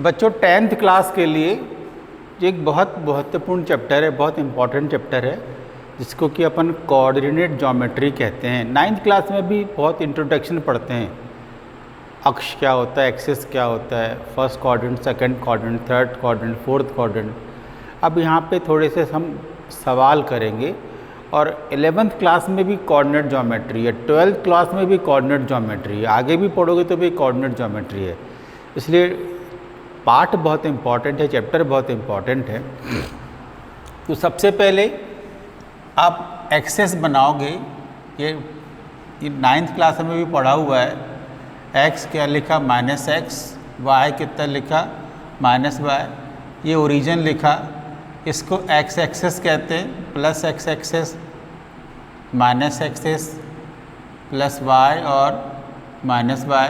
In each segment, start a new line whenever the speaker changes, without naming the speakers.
बच्चों 10th class के लिए ये एक बहुत महत्वपूर्ण चैप्टर है, बहुत इम्पॉर्टेंट चैप्टर है, जिसको कि अपन कोऑर्डिनेट ज्योमेट्री कहते हैं। 9th क्लास में भी बहुत इंट्रोडक्शन पढ़ते हैं, अक्ष क्या होता है, एक्सिस क्या होता है, first quadrant, second quadrant, third quadrant, fourth quadrant. अब यहाँ पे थोड़े से हम सवाल करेंगे। और 11th क्लास में भी कोऑर्डिनेट ज्योमेट्री है, 12th क्लास में भी कोऑर्डिनेट ज्योमेट्री है, आगे भी पढ़ोगे तो भी कोऑर्डिनेट ज्योमेट्री है। इसलिए पार्ट बहुत इम्पॉर्टेंट है, चैप्टर बहुत इम्पॉर्टेंट है। तो सबसे पहले आप एक्सेस बनाओगे, ये 9th क्लास में भी पढ़ा हुआ है। एक्स क्या लिखा, -x, वाई कितना लिखा, -y, ये ओरिजिन लिखा। इसको एक्स एक्सेस कहते हैं, plus X axis, minus axis, plus Y और माइनस वाई।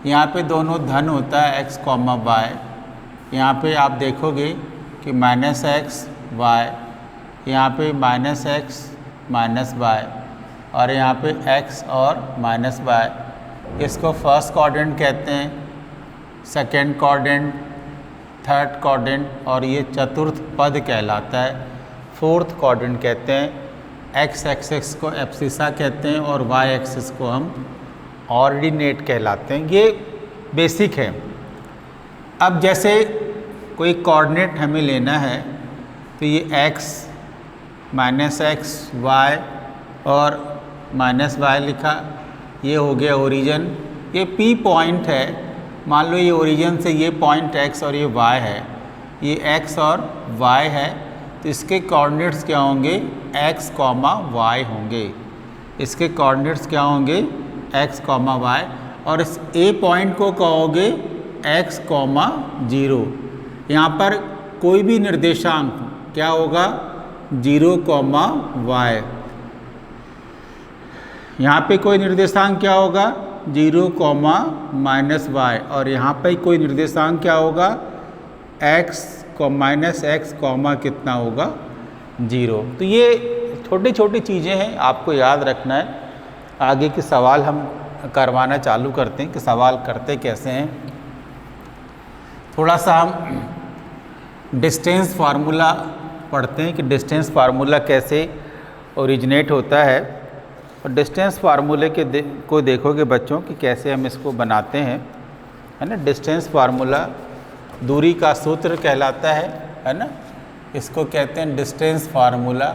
यहाँ पे दोनों धन होता है x, y। यहाँ पे आप देखोगे कि -x, y, यहाँ पे -x, -y, और यहाँ पे x और -y। इसको फर्स्ट क्वाड्रेंट कहते हैं, सेकंड क्वाड्रेंट, थर्ड क्वाड्रेंट, और ये चतुर्थ पद कहलाता है, फोर्थ क्वाड्रेंट कहते हैं। x एक्सिस को एब्सिसा कहते हैं और y एक्सिस को हम ऑर्डिनेट कहलाते हैं। ये बेसिक है। अब जैसे कोई कोऑर्डिनेट हमें लेना है तो ये x, -x, y और -y लिखा, ये हो गया ओरिजिन। ये P पॉइंट है, मान लो ये ओरिजिन से ये पॉइंट x और ये y है, ये x और y है, तो इसके कोऑर्डिनेट्स क्या होंगे, x, y होंगे। इसके कोऑर्डिनेट्स क्या होंगे, x, y, और इस A पॉइंट को कहोगे x, 0। यहाँ पर कोई भी निर्देशांक क्या होगा, 0, y। यहाँ पे कोई निर्देशांक क्या होगा, 0, -y, और यहाँ पे कोई निर्देशांक क्या होगा, x, -x, कितना होगा, 0। तो ये छोटी छोटी चीज़ें हैं, आपको याद रखना है। आगे के सवाल हम करवाना चालू करते हैं कि सवाल करते कैसे हैं। थोड़ा सा हम डिस्टेंस फार्मूला पढ़ते हैं कि डिस्टेंस फार्मूला कैसे ओरिजिनेट होता है। और डिस्टेंस फार्मूले को देखोगे बच्चों कि कैसे हम इसको बनाते हैं, है ना। डिस्टेंस फार्मूला दूरी का सूत्र कहलाता है ना। इसको कहते हैं डिस्टेंस फार्मूला।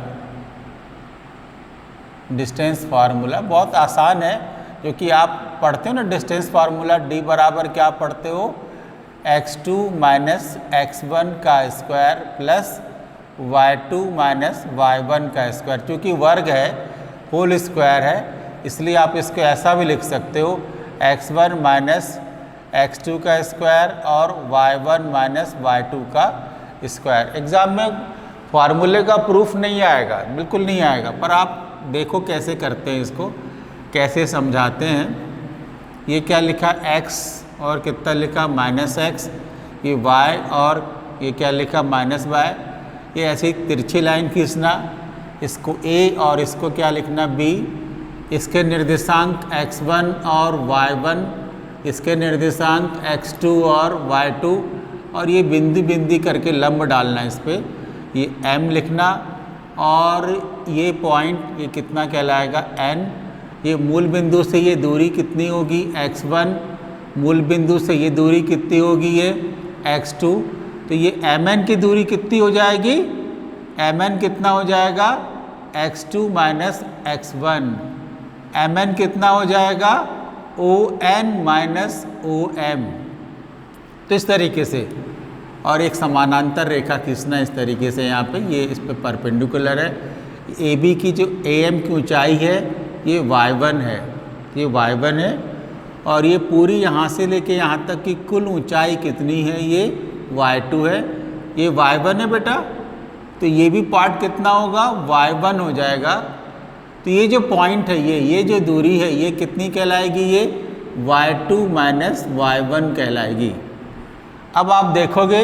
डिस्टेंस फार्मूला बहुत आसान है, क्योंकि आप पढ़ते हो ना डिस्टेंस फार्मूला, D बराबर क्या पढ़ते हो, x2 - x1 का स्क्वायर प्लस y2 - y1 का स्क्वायर। क्योंकि वर्ग है, होल स्क्वायर है, इसलिए आप इसको ऐसा भी लिख सकते हो, x1 - x2 का स्क्वायर और y1 - y2 का स्क्वायर। एग्ज़ाम में फार्मूले का प्रूफ नहीं आएगा, बिल्कुल नहीं आएगा, पर आप देखो कैसे करते हैं, इसको कैसे समझाते हैं। ये क्या लिखा, x और कितना लिखा, -x, ये y और ये क्या लिखा, -y। ये ऐसी तिरछी लाइन खींचना, इसको a और इसको क्या लिखना, b। इसके निर्देशांक x1 और y1, इसके निर्देशांक x2 और y2, और ये बिंदी बिंदी करके लंब डालना इस पर, ये m लिखना। और ये पॉइंट ये कितना कहलाएगा, n। ये मूल बिंदु से ये दूरी कितनी होगी, x1, मूल बिंदु से ये दूरी कितनी होगी, ये x2। तो ये mn की दूरी कितनी हो जाएगी, mn कितना हो जाएगा, x2 - x1। mn कितना हो जाएगा, on - om। तो इस तरीके से, और एक समानांतर रेखा खींचना इस तरीके से, यहाँ पे ये इस पे परपेंडिकुलर है। AB की जो AM की ऊंचाई है ये y1 है, ये y1 है, और ये पूरी यहाँ से लेके यहाँ तक की कुल ऊंचाई कितनी है, ये y2 है। ये y1 है बेटा, तो ये भी पार्ट कितना होगा, y1 हो जाएगा। तो ये जो पॉइंट है, ये जो दूरी है, ये कितनी कहलाएगी, ये y2 - y1 कहलाएगी। अब आप देखोगे,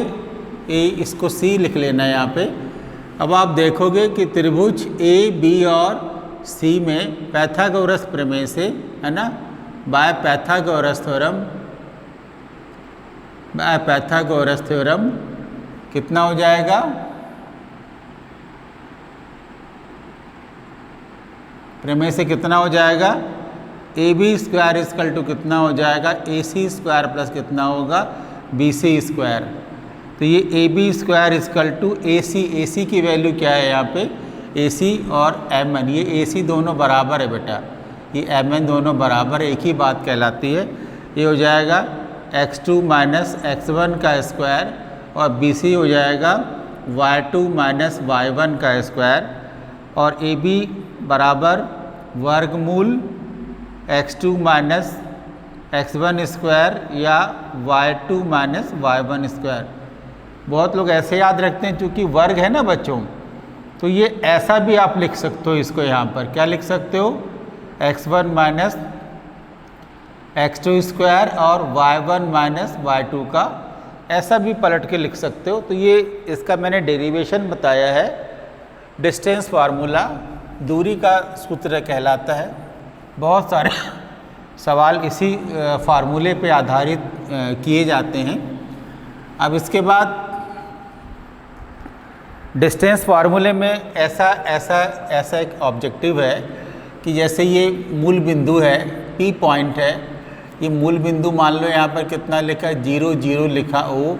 इसको C लिख लेना है यहाँ पे। अब आप देखोगे कि त्रिभुज A, B और C में पाइथागोरस प्रमेय से, है ना, by Pythagoras theorem, by Pythagoras theorem कितना हो जाएगा, प्रमेय से कितना हो जाएगा, A B square equal to कितना हो जाएगा, ए सी स्क्वायर प्लस कितना होगा, बी सी स्क्वायर। तो ये a B square equal to a c की वैल्यू क्या है यहाँ पे, ए सी और एम एन, ये ए सी दोनों बराबर है बेटा, ये एम एन दोनों बराबर है, एक ही बात कहलाती है। ये हो जाएगा x2 माइनस x1 का स्क्वायर और बी सी हो जाएगा y2 माइनस y1 का स्क्वायर और ए बी बराबर वर्गमूल x2 माइनस x1 स्क्वायर या y2 माइनस y1 स्क्वायर। बहुत लोग ऐसे याद रखते हैं क्योंकि वर्ग है ना बच्चों, तो ये ऐसा भी आप लिख सकते हो, इसको यहाँ पर क्या लिख सकते हो, x1 माइनस x2 स्क्वायर और y1 माइनस y2 का ऐसा भी पलट के लिख सकते हो। तो ये इसका मैंने डेरिवेशन बताया है, डिस्टेंस फार्मूला दूरी का सूत्र कहलाता है। बहुत सारे सवाल इसी फार्मूले पे आधारित किए जाते हैं। अब इसके बाद डिस्टेंस फार्मूले में ऐसा एक ऑब्जेक्टिव है कि जैसे ये मूल बिंदु है, पी पॉइंट है, ये मूल बिंदु मान लो यहाँ पर कितना लिखा, 0 0 लिखा ओ,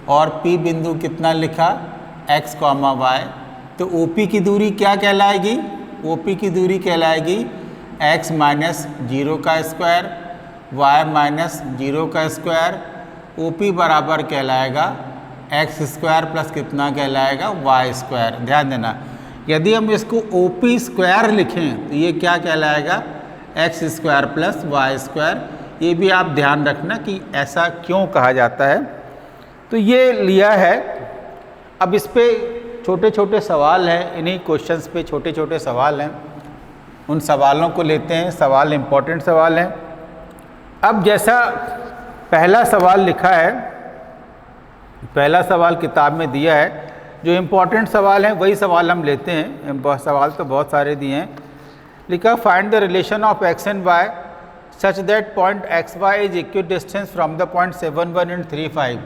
और पी बिंदु कितना लिखा, x, y। तो OP की दूरी क्या कहलाएगी, OP की दूरी कहलाएगी x माइनस 0 का स्क्वायर, y माइनस 0 का स्क्वायर, OP बराबर कहलाएगा x स्क्वायर प्लस कितना कहलाएगा, y स्क्वायर। ध्यान देना, यदि हम इसको OP स्क्वायर लिखें तो ये क्या कहलाएगा, x square plus y square. ये भी आप ध्यान रखना कि ऐसा क्यों कहा जाता है। तो ये लिया है। अब इस पे छोटे छोटे सवाल हैं, इन्हीं क्वेश्चंस पे छोटे छोटे सवाल हैं, उन सवालों को लेते हैं। सवाल इम्पोर्टेंट सवाल हैं। अब जैसा पहला सवाल लिखा है, पहला सवाल किताब में दिया है, जो इम्पोर्टेंट सवाल हैं वही सवाल हम लेते हैं। सवाल तो बहुत सारे दिए हैं। लिखा find the relation of x and y such that point xy is equal distance from the point 7 1 and 3 5।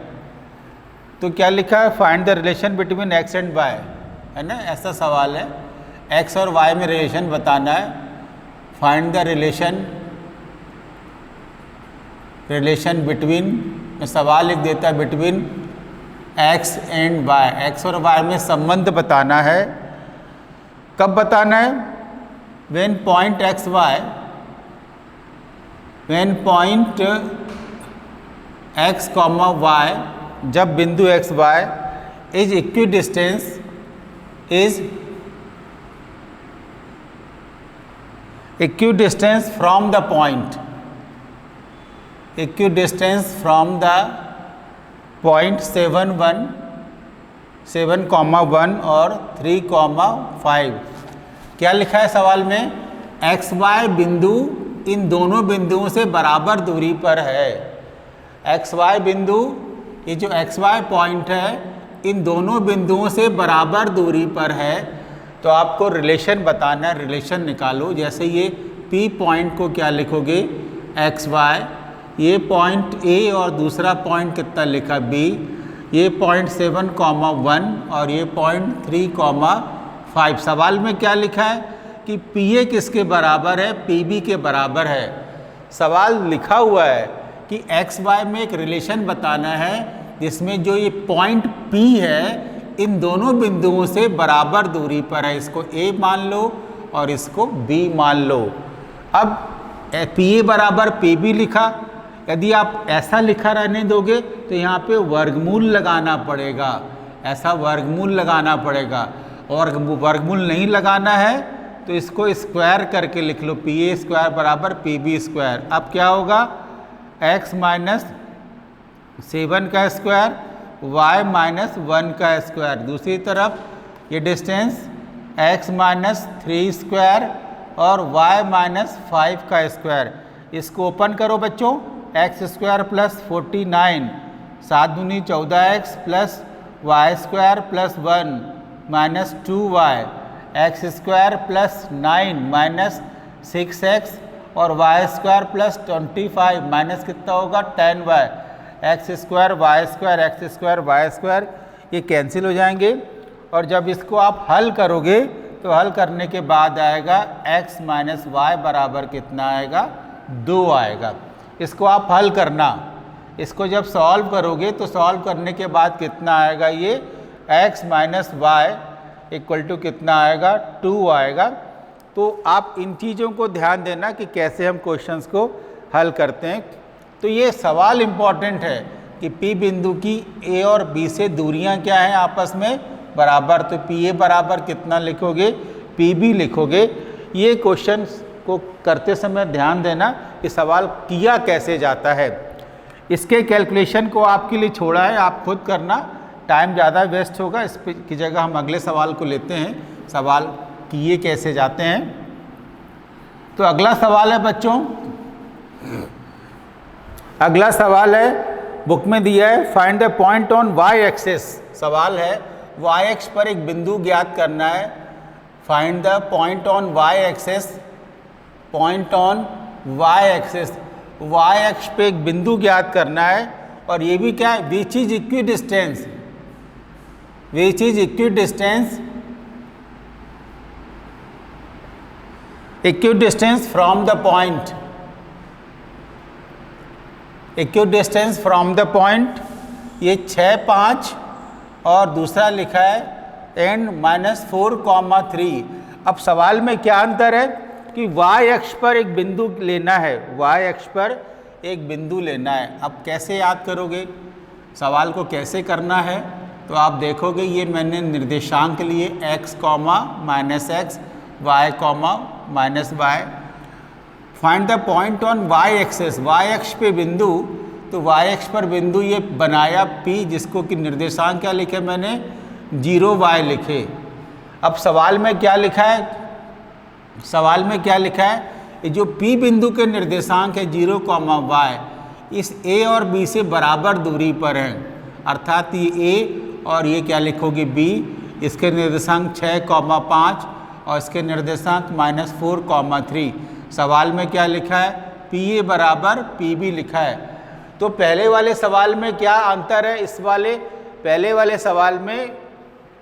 तो क्या लिखा है, find the relation between x and y, है ना, ऐसा सवाल है। x और y में रिलेशन बताना है। फाइंड द रिलेशन बिटवीन, मैं सवाल लिख देता है, between x and y, x और y में संबंध बताना है। कब बताना है, व्हेन पॉइंट x, y, जब बिंदु x y is equidistance from the point, equidistance from the point 7 1 और 3 5। क्या लिखा है सवाल में, एक्स वाई बिंदु इन दोनों बिंदुओं से बराबर दूरी पर है। एक्स वाई बिंदु, ये जो एक्स वाई पॉइंट है, इन दोनों बिंदुओं से बराबर दूरी पर है। तो आपको रिलेशन बताना है, रिलेशन निकालो। जैसे ये पी पॉइंट को क्या लिखोगे, एक्स वाई, ये पॉइंट ए और दूसरा पॉइंट कितना लिखा बी, ये पॉइंट 7, 1 और ये पॉइंट 3, 5। सवाल में क्या लिखा है कि पी ए किसके बराबर है, पी बी के बराबर है। सवाल लिखा हुआ है कि एक्स वाई में एक रिलेशन बताना है जिसमें जो ये पॉइंट पी है इन दोनों बिंदुओं से बराबर दूरी पर है। इसको ए मान लो और इसको बी मान लो। अब पी ए बराबर पी बी लिखा, यदि आप ऐसा लिखा रहने दोगे तो यहाँ पे वर्गमूल लगाना पड़ेगा, ऐसा वर्गमूल लगाना पड़ेगा। और वर्गमूल नहीं लगाना है तो इसको स्क्वायर करके लिख लो, पी ए स्क्वायर बराबर पी बी स्क्वायर। अब क्या होगा, x माइनस 7 का स्क्वायर, y माइनस 1 का स्क्वायर। दूसरी तरफ ये डिस्टेंस x माइनस 3 स्क्वायर और y माइनस 5 का स्क्वायर। इसको ओपन करो बच्चों, एक्स स्क्वायर प्लस 49, 7 दूनी 14x plus Y square plus 1 minus 2y, X square plus 9 minus 6x और वाई स्क्वायर प्लस 25 माइनस कितना होगा 10y। X square y square x square y square ये cancel हो जाएंगे। और जब इसको आप हल करोगे तो हल करने के बाद आएगा x माइनस वाई बराबर कितना आएगा, 2 आएगा। इसको आप हल करना, इसको जब सॉल्व करोगे तो सॉल्व करने के बाद कितना आएगा, ये x minus y equal to कितना आएगा, 2 आएगा। तो आप इन चीज़ों को ध्यान देना कि कैसे हम क्वेश्चंस को हल करते हैं। तो ये सवाल इम्पॉर्टेंट है कि P बिंदु की A और B से दूरियां क्या हैं आपस में, बराबर। तो PA बराबर कितना लिखोगे, PB लिखोगे। ये क्वेश्चन को करते समय ध्यान देना कि सवाल किया कैसे जाता है। इसके कैलकुलेशन को आपके लिए छोड़ा है, आप खुद करना, टाइम ज़्यादा वेस्ट होगा। इस की जगह हम अगले सवाल को लेते हैं, सवाल किए कैसे जाते हैं। तो अगला सवाल है बच्चों, अगला सवाल है, बुक में दिया है find the point on y axis. सवाल है वाई एक्स पर एक बिंदु ज्ञात करना है। Find the point on y axis, point on y axis, y x पे एक बिंदु ज्ञात करना है। और ये भी क्या है, which is equi distance, which is equi distance, equi distance from the point, equi distance from the point. ये 6, 5 और दूसरा लिखा है एंड -4,3। अब सवाल में क्या अंतर है कि वाई अक्ष पर एक बिंदु लेना है, वाई अक्ष पर एक बिंदु लेना है। अब कैसे याद करोगे, सवाल को कैसे करना है, तो आप देखोगे ये मैंने निर्देशांक लिए x, -x, y, -y। Find the point on y axis, y अक्ष पे बिंदु। तो वाई अक्ष पर बिंदु ये बनाया P, जिसको कि निर्देशांक क्या लिखे मैंने, 0y लिखे। अब सवाल में क्या लिखा है, सवाल में क्या लिखा है, ये जो P बिंदु के निर्देशांक है 0, y इस A और B से बराबर दूरी पर है। अर्थात ये A और ये क्या लिखोगे B, इसके निर्देशांक 6, 5 और इसके निर्देशांक -4,3। सवाल में क्या लिखा है, PA बराबर PB लिखा है। तो पहले वाले सवाल में क्या अंतर है, इस वाले पहले वाले सवाल में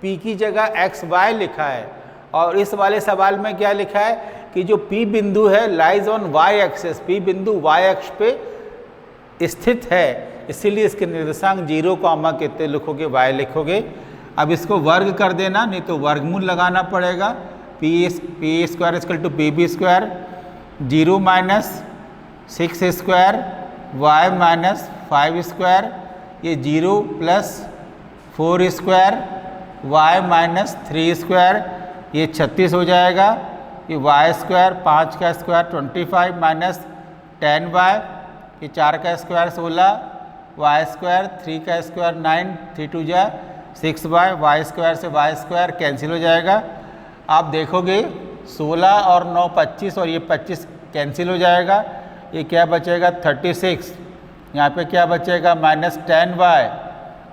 P की जगह XY लिखा है और इस वाले सवाल में क्या लिखा है कि जो P बिंदु है lies on Y axis, P बिंदु Y अक्ष पे स्थित है, इसीलिए इसके निर्देशांक 0, कितने लिखोगे, Y लिखोगे। अब इसको वर्ग कर देना, नहीं तो वर्गमूल लगाना पड़ेगा। P square equal to PB square, 0 - 6 square, y -5 square, ये 0 + 4 स्क्वायर, y -3 स्क्वायर, ये 36 हो जाएगा। ये y स्क्वायर 5 का स्क्वायर 25 - 10y, ये 4 का स्क्वायर 16, y स्क्वायर 3 का स्क्वायर 9, 3 2 जा 6y, y स्क्वायर से y स्क्वायर कैंसिल हो जाएगा। आप देखोगे 16 और 9 25 और ये 25 कैंसिल हो जाएगा। ये क्या बचेगा 36, यहाँ पे क्या बचेगा -10y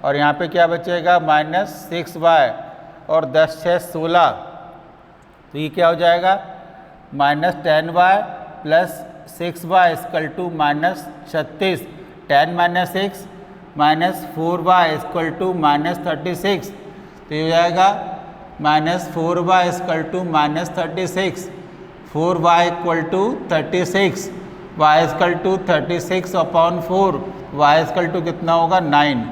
और यहाँ पे क्या बचेगा -6y और 10 6 16। तो ये क्या हो जाएगा -10y + 6y equal to -36, 10 - 6 -4y equal to -36। तो ये हो जाएगा -4y equal to -36, 4y equal to 36, y equal to 36/4, y equal to कितना होगा 9।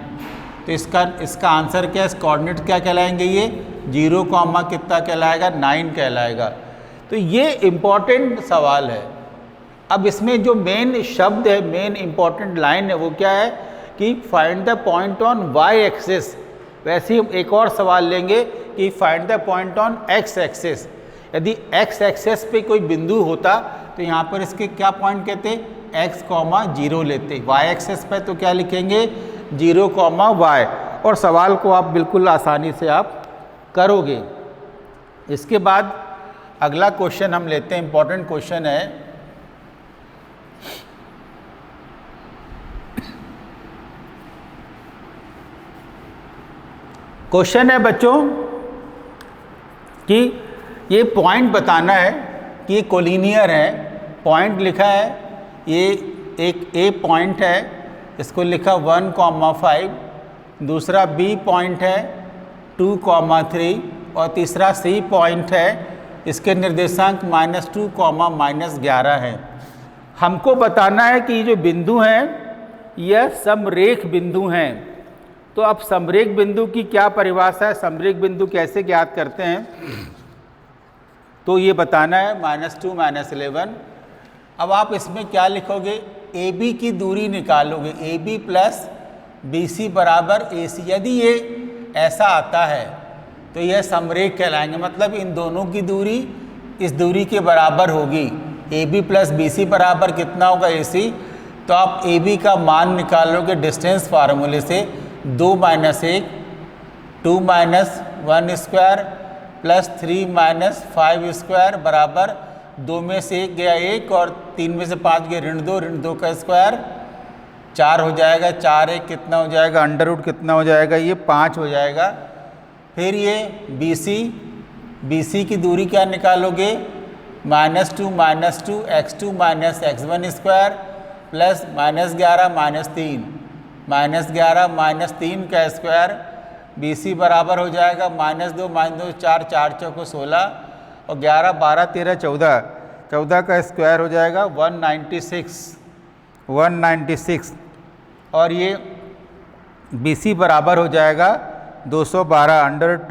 तो इसका आंसर क्या है, कोऑर्डिनेट क्या कहलाएंगे, ये 0, कितना कहलाएगा 9 कहलाएगा। तो ये इम्पॉर्टेंट सवाल है। अब इसमें जो मेन शब्द है, मेन इम्पॉर्टेंट लाइन है, वो क्या है कि find the point on y axis. वैसे ही हम एक और सवाल लेंगे कि find the point on x axis. यदि एक्स एक्सिस पे कोई बिंदु होता तो यहाँ पर इसके क्या पॉइंट कहते, x, 0 लेते। वाई एक्सिस पे तो क्या लिखेंगे 0, y। और सवाल को आप बिल्कुल आसानी से आप करोगे। इसके बाद अगला क्वेश्चन हम लेते हैं, इंपॉर्टेंट क्वेश्चन है। क्वेश्चन है बच्चों कि ये पॉइंट बताना है कि ये कोलिनियर है। पॉइंट लिखा है, ये एक ए पॉइंट है, इसको लिखा 1,5, दूसरा बी पॉइंट है 2,3 और तीसरा सी पॉइंट है, इसके निर्देशांक -2, -11 है। हमको बताना है कि ये जो बिंदु हैं यह समरेख बिंदु हैं। तो अब समरेख बिंदु की क्या परिभाषा है, समरेख बिंदु कैसे ज्ञात करते हैं, तो ये बताना है -2, -11। अब आप इसमें क्या लिखोगे, ए बी की दूरी निकालोगे, A B plus B C बराबर ए सी। यदि ये ऐसा आता है तो यह समरेख कहलाएंगे, मतलब इन दोनों की दूरी इस दूरी के बराबर होगी। A B plus B C बराबर कितना होगा, ए सी। तो आप ए बी का मान निकालोगे डिस्टेंस फार्मूले से, 2 - 1, 2 - 1 स्क्वायर प्लस 3 - 5 स्क्वायर बराबर 2 में से 1 गया 1 और 3 में से 5 गया ऋण 2 का स्क्वायर 4 हो जाएगा। 4 1 कितना हो जाएगा, अंडर रूट कितना हो जाएगा, ये 5 हो जाएगा। फिर ये बी सी की दूरी क्या निकालोगे, -2 - 2 x2 - x1 स्क्वायर प्लस -11 - 3 -11 - 3 का स्क्वायर। बी सी बराबर हो जाएगा -2 - 2 4 4 चौको 16 और 11 12 13 14, 14 का स्क्वायर हो जाएगा 196। और ये बी सी बराबर हो जाएगा 212 अंडर रूट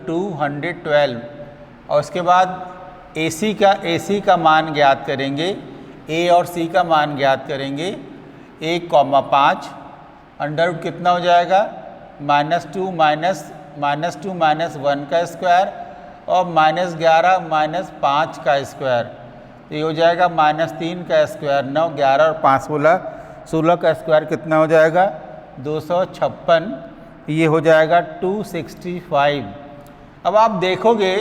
212। और उसके बाद ए सी का मान ज्ञात करेंगे, ए और सी का मान ज्ञात करेंगे। 1,5 अंडर रूट कितना हो जाएगा, -2 - 1 का स्क्वायर और -11 - 5 का स्क्वायर। तो ये हो जाएगा -3 का स्क्वायर। 9 11 और 5 16 का स्क्वायर कितना हो जाएगा, 256। ये हो जाएगा 265। अब आप देखोगे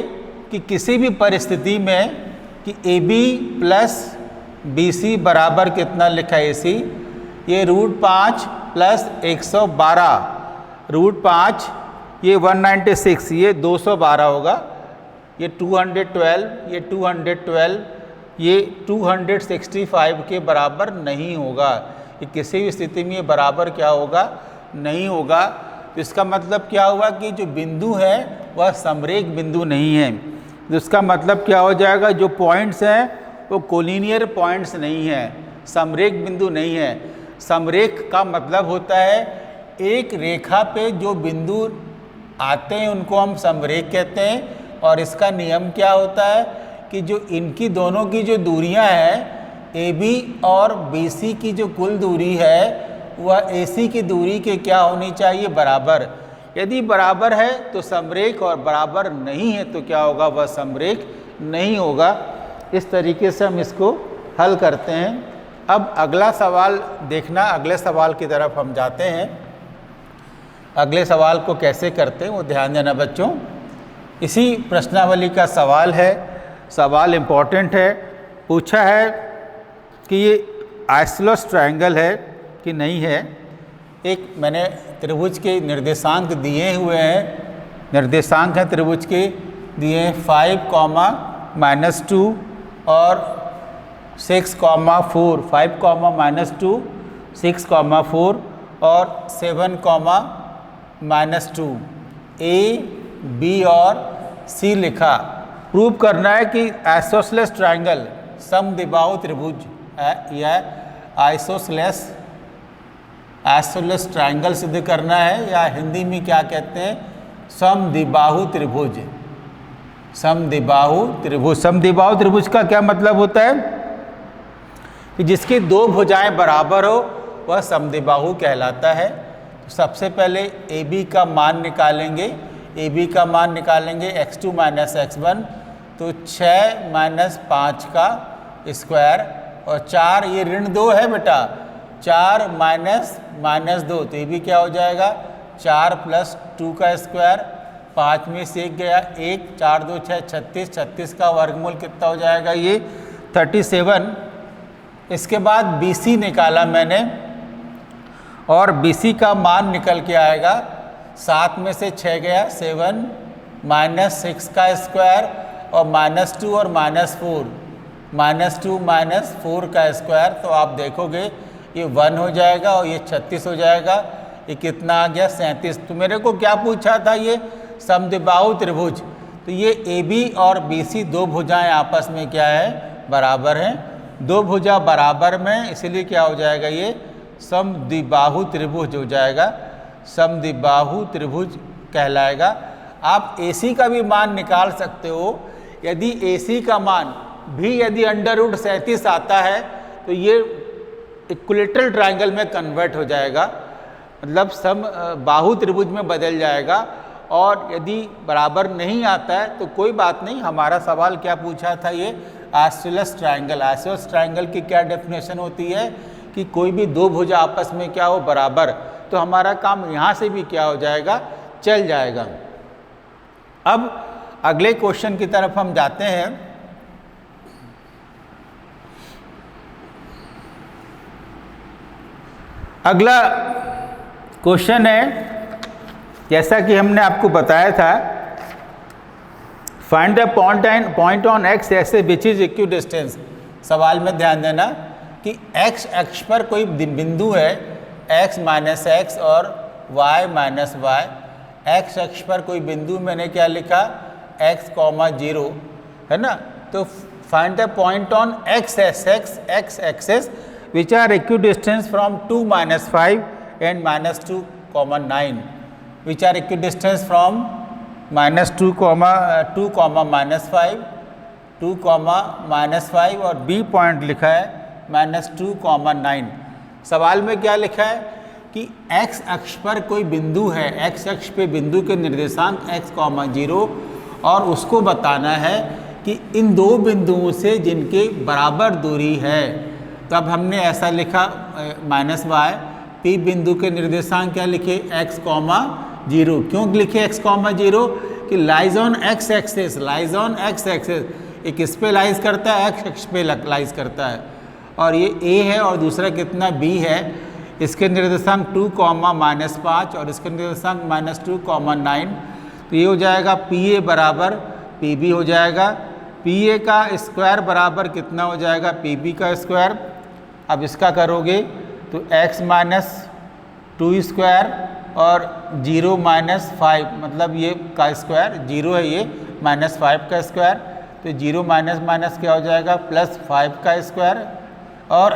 कि किसी भी परिस्थिति में कि A B plus B C बराबर कितना लिखा है, ए सी, ये √5 प्लस 112, √5 ये 196, ये 212 होगा। ये 212, ये 212, ये 265 के बराबर नहीं होगा। ये किसी भी स्थिति में ये बराबर क्या होगा, नहीं होगा। तो इसका मतलब क्या हुआ कि जो बिंदु है वह समरेख बिंदु नहीं है। तो इसका मतलब क्या हो जाएगा, जो पॉइंट्स हैं वो कोलिनियर पॉइंट्स नहीं हैं, समरेख बिंदु नहीं है। समरेख का मतलब होता है एक रेखा पे जो बिंदु आते हैं उनको हम समरेख कहते हैं। और इसका नियम क्या होता है कि जो इनकी दोनों की जो दूरियां हैं, ए बी और बी सी की जो कुल दूरी है वह ए सी की दूरी के क्या होनी चाहिए, बराबर। यदि बराबर है तो समरेख और बराबर नहीं है तो क्या होगा, वह समरेख नहीं होगा। इस तरीके से हम इसको हल करते हैं। अब अगला सवाल देखना, अगले सवाल की तरफ हम जाते हैं। अगले सवाल को कैसे करते हैं वो ध्यान देना बच्चों। इसी प्रश्नावली का सवाल है, सवाल इम्पोर्टेंट है। पूछा है कि ये आइसोसेलेस ट्रायंगल है कि नहीं है। एक मैंने त्रिभुज के निर्देशांक दिए हुए हैं, निर्देशांक हैं त्रिभुज के दिए हैं 5, -2 और 6, 4, 5, -2, 6, 4 और 7, -2। ए बी और सी लिखा। प्रूव करना है कि आइसोसेलेस ट्रायंगल समद्विबाहु त्रिभुज या आइसोसेलेस ट्रायंगल सिद्ध करना है, या हिंदी में क्या कहते हैं, समद्विबाहु त्रिभुज। समद्विबाहु त्रिभुज, समद्विबाहु त्रिभुज का क्या मतलब होता है कि जिसकी दो भुजाएं बराबर हो वह समद्विबाहु कहलाता है। सबसे पहले ए बी का मान निकालेंगे, ए बी का मान निकालेंगे x2 - x1, तो 6 - 5 का स्क्वायर और 4, ये ऋण 2 है बेटा, 4 - -2, तो ये भी क्या हो जाएगा 4 + 2 का स्क्वायर। 5 में से 1 गया 1, 4 2 6 36, 36 का वर्गमूल कितना हो जाएगा, ये 37। इसके बाद बी सी निकाला मैंने और बी सी का मान निकल के आएगा 7 में से 6 गया 7, -6 का स्क्वायर और -2 और -4, -2 -4 का स्क्वायर, तो आप देखोगे ये 1 हो जाएगा और ये 36 हो जाएगा। ये कितना आ गया? 37। तो मेरे को क्या पूछा था? ये समद्विबाहु त्रिभुज। तो ये AB और BC दो भुजाएं आपस में क्या है? बराबर हैं। दो भुजा बराबर में, इसलिए क्या हो जाएगा? ये समद्विबाहु त्रिभुज हो जाएगा, समद्विबाहु त्रिभुज कहलाएगा। आप AC का भी मान निकाल सकते हो। यदि AC का मान भी यदि √37 आता है तो ये इक्विलेटरल ट्रायंगल में कन्वर्ट हो जाएगा, मतलब समबाहु त्रिभुज में बदल जाएगा। और यदि बराबर नहीं आता है तो कोई बात नहीं। हमारा सवाल क्या पूछा था? ये आइसोसेलेस ट्रायंगल। आइसोसेलेस ट्रायंगल की क्या डेफिनेशन होती है कि कोई भी दो भुजा आपस में क्या हो? बराबर। तो हमारा काम यहाँ से भी क्या हो जाएगा? चल जाएगा। अब अगले क्वेश्चन की तरफ हम जाते हैं। अगला क्वेश्चन है, जैसा कि हमने आपको बताया था, find the point on x axis which is equidistance. सवाल में ध्यान देना कि एक्स अक्ष पर कोई बिंदु है x - x और y - y। एक्स अक्ष पर कोई बिंदु, मैंने क्या लिखा? x, 0 है ना। तो find the point on x axis which are equidistant from 2 - 5 and -2, 9, which are equidistant from -2, 2, -5, 2, -5 और B पॉइंट लिखा है -2, 9। सवाल में क्या लिखा है कि x अक्ष पर कोई बिंदु है, x अक्ष पे बिंदु के निर्देशांक x, 0 और उसको बताना है कि इन दो बिंदुओं से जिनके बराबर दूरी है। तब हमने ऐसा लिखा -y, P बिंदु के निर्देशांक क्या लिखे? x, 0। क्यों लिखे x, 0? कि lies on x axis, lies on x axis. एक किस पे लाइज करता है? x अक्ष पे लाइज करता है। और ये A है और दूसरा कितना? B है। इसके निर्देशांक 2, -5 और इसके निर्देशांक -2, 9। तो ये हो जाएगा PA बराबर PB हो जाएगा। PA का स्क्वायर बराबर कितना हो जाएगा? PB का स्क्वायर। अब इसका करोगे तो x - 2 स्क्वायर और 0 - 5, मतलब ये का स्क्वायर 0 है, ये -5 का स्क्वायर। तो 0 माइनस क्या हो जाएगा? +5 का स्क्वायर और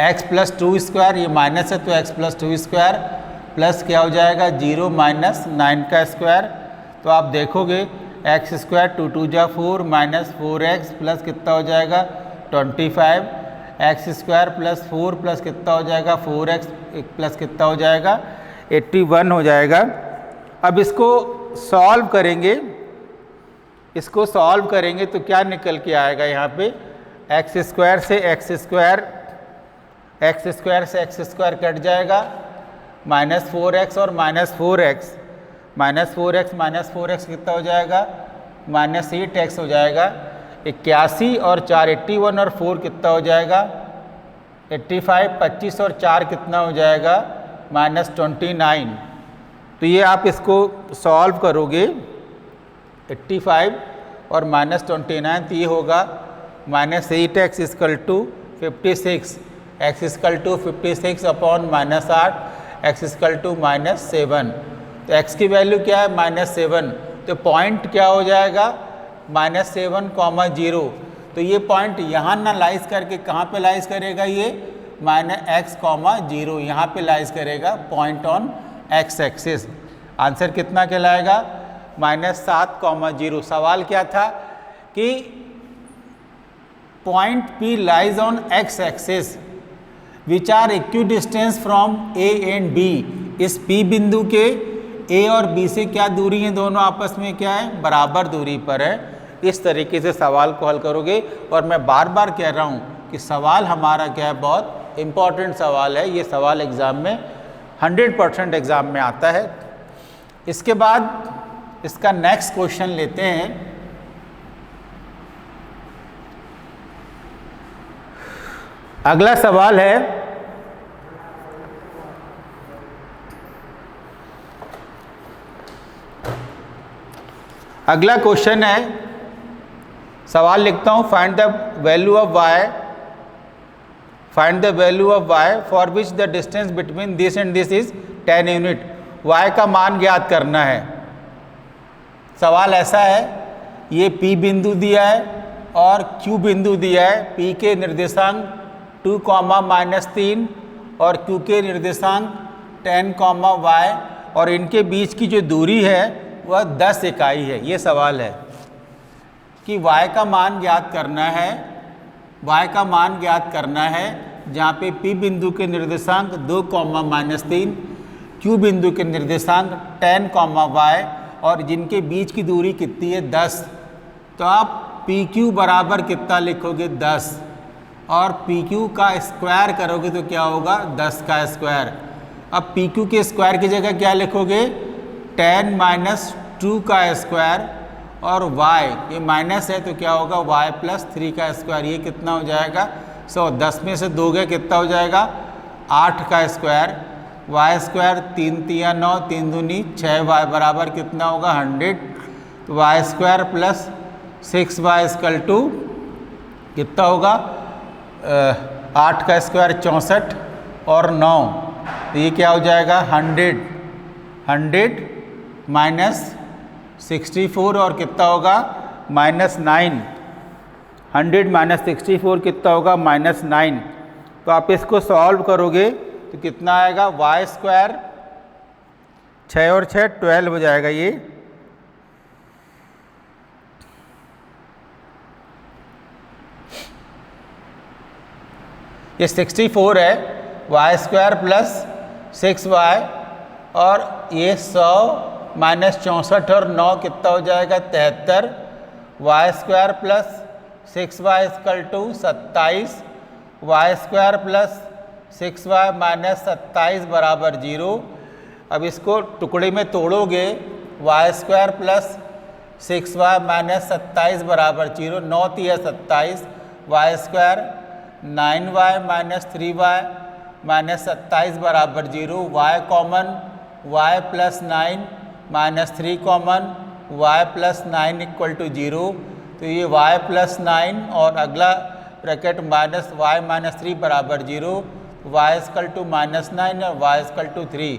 x + 2 स्क्वायर, ये माइनस है तो x + 2 स्क्वायर प्लस क्या हो जाएगा? 0 - 9 का स्क्वायर। तो आप देखोगे x स्क्वायर 2 2 जा 4 -4x प्लस कितना हो जाएगा? 25। x स्क्वायर +4 प्लस कितना हो जाएगा? 4x प्लस कितना हो जाएगा? 81 हो जाएगा। अब इसको सॉल्व करेंगे, इसको सॉल्व करेंगे तो क्या निकल के आएगा? यहाँ पे x स्क्वायर से x स्क्वायर कट जाएगा, -4x और -4x, -4x कितना हो जाएगा? -8x हो जाएगा। 81 और 4 81 और 4 कितना हो जाएगा? 85, 25 और 4 कितना हो जाएगा? -29। तो ये आप इसको सॉल्व करोगे 85 और -29, तो ये होगा -8x = 56, x = 56 अपॉन -8, x = -7। तो x की वैल्यू क्या है? -7। तो पॉइंट क्या हो जाएगा? -7, 0। तो ये पॉइंट यहाँ ना लाइज करके कहाँ पे लाइज करेगा? ये -x, 0 यहाँ पे लाइज करेगा, point on x axis. Answer कितना कहलाएगा? -7, 0। सवाल क्या था कि point P lies on x axis which are equidistance from A and B। इस P बिंदु के A और B से क्या दूरी है? दोनों आपस में क्या है? बराबर दूरी पर है। इस तरीके से सवाल को हल करोगे। और मैं बार बार कह रहा हूँ कि सवाल हमारा क्या है? बहुत इम्पॉर्टेंट सवाल है। ये सवाल एग्ज़ाम में 100% एग्ज़ाम में आता है। इसके बाद इसका नेक्स्ट क्वेश्चन लेते हैं। अगला सवाल है, अगला क्वेश्चन है सवाल लिखता हूँ, find the value of y for which the distance between this and this is 10 unit. y का मान ज्ञात करना है। सवाल ऐसा है, ये P बिंदु दिया है और Q बिंदु दिया है। P के निर्देशांक 2, -3 और Q के निर्देशांक 10, y और इनके बीच की जो दूरी है वह 10 इकाई है। ये सवाल है कि y का मान ज्ञात करना है, जहाँ पे P बिंदु के निर्देशांक 2, -3, Q बिंदु के निर्देशांक 10, y और जिनके बीच की दूरी कितनी है 10। तो आप PQ बराबर कितना लिखोगे 10 और PQ का स्क्वायर करोगे तो क्या होगा 10 का स्क्वायर। अब PQ के स्क्वायर की जगह क्या लिखोगे 10 - 2 का स्क्वायर और y ये माइनस है तो क्या होगा y + 3 का स्क्वायर। ये कितना हो जाएगा 100। 10 में से 2 गए कितना हो जाएगा 8 का स्क्वायर। y स्क्वायर 3 × 3 = 9, 3 दूनी 6y बराबर कितना होगा 100। तो y स्क्वायर + 6y = कितना होगा 8 का स्क्वायर 64 और 9, तो ये क्या हो जाएगा 100 - 64 और कितना होगा -9। 100 - 64 कितना होगा -9। तो आप इसको सॉल्व करोगे तो कितना आएगा y स्क्वायर 6 और 6 12 हो जाएगा। ये 64 है, y स्क्वायर + 6y और ये 100 - 64 और 9 कितना हो जाएगा 73। y square + 6y = 27, y square + 6y - 27 बराबर 0। अब इसको टुकड़े में तोड़ोगे y स्क्वायर + 6y - 27 बराबर 0, 9 × 3 = 27, y स्क्वायर 9y - 3y - 27 बराबर 0, y common y + 9 - 3 common y + 9 = 0। तो ये y + 9 और अगला ब्रैकेट -y - 3 बराबर 0, y = -9 और y = 3।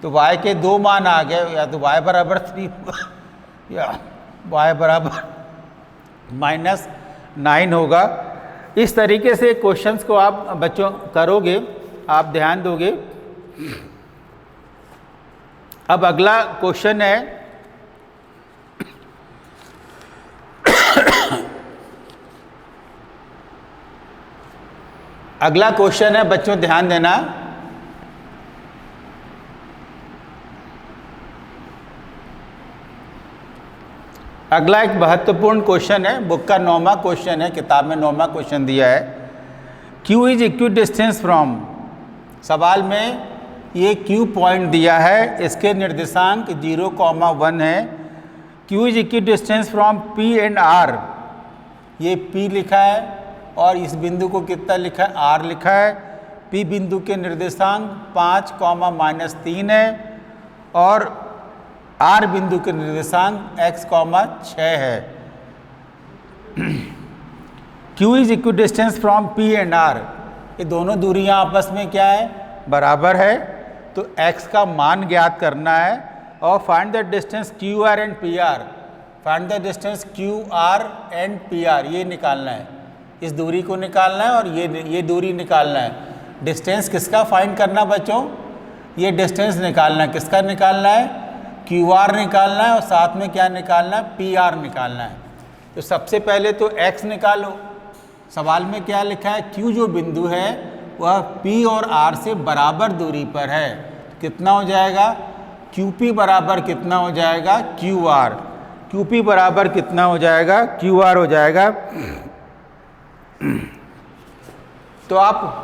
तो y के दो मान आ गए, या तो y बराबर 3 होगा या y बराबर -9 होगा। इस तरीके से क्वेश्चंस को आप बच्चों करोगे, आप ध्यान दोगे। अब अगला क्वेश्चन है बच्चों ध्यान देना। अगला एक महत्वपूर्ण क्वेश्चन है, बुक का 9वां क्वेश्चन है, किताब में 9वां क्वेश्चन दिया है। Q is equi distance from, सवाल में ये Q पॉइंट दिया है, इसके निर्देशांक 0, 1 है। Q is equi distance from P and R, ये P लिखा है और इस बिंदु को कितना लिखा है R लिखा है। P बिंदु के निर्देशांक 5, -3 है और R बिंदु के निर्देशांक x, 6 है। Q is equi distance from P and R, ये दोनों दूरियां आपस में क्या है बराबर है, तो x का मान ज्ञात करना है और find the distance QR and PR, find the distance QR and PR, ये निकालना है, इस दूरी को निकालना है और ये दूरी निकालना है। डिस्टेंस किसका फाइंड करना बच्चों, ये डिस्टेंस निकालना है, किसका निकालना है QR निकालना है और साथ में क्या निकालना है PR निकालना है। तो सबसे पहले तो x निकालो। सवाल में क्या लिखा है Q जो बिंदु है वह P और R से बराबर दूरी पर है, कितना हो जाएगा QP बराबर कितना हो जाएगा QR, QP बराबर कितना हो जाएगा QR हो जाएगा। तो आप